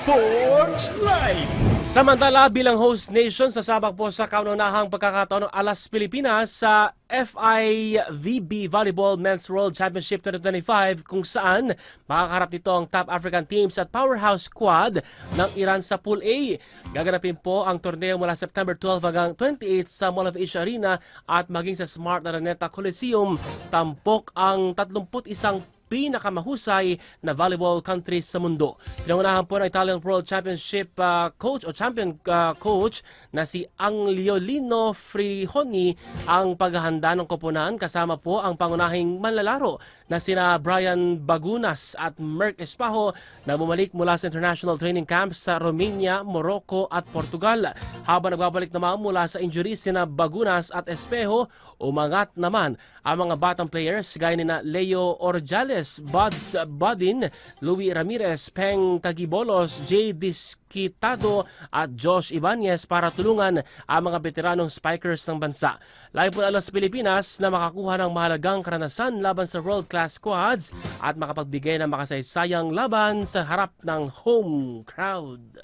Sports Live! Samantala, bilang host nation, sasabak po sa kauna-unahang pagkakataon ng Alas Pilipinas sa FIVB Volleyball Men's World Championship 2025 kung saan makakaharap nito ang top African teams at powerhouse squad ng Iran sa Pool A. Gaganapin po ang torneo mula September 12 hanggang 28 sa Mall of Asia Arena at maging sa Smart Araneta Coliseum. Tampok ang 31 pinakamahusay na volleyball countries sa mundo. Pinangunahan po ng Italian World Championship coach o champion coach na si Angliolino Frihoni ang paghahanda ng koponan kasama po ang pangunahing manlalaro na sina Brian Bagunas at Merck Espejo na bumalik mula sa international training camps sa Romania, Morocco at Portugal. Habang nagbabalik naman mula sa injuries sina Bagunas at Espejo, umangat naman ang mga batang players gaya ni na Leo Orjales, Buds Bodin, Louis Ramirez, Peng Tagibolos, Jay Disquitado at Josh Ibanez para tulungan ang mga veteranong spikers ng bansa. Live po Alas Pilipinas na makakuha ng mahalagang karanasan laban sa world-class squads at makapagbigay ng makasaysayang laban sa harap ng home crowd.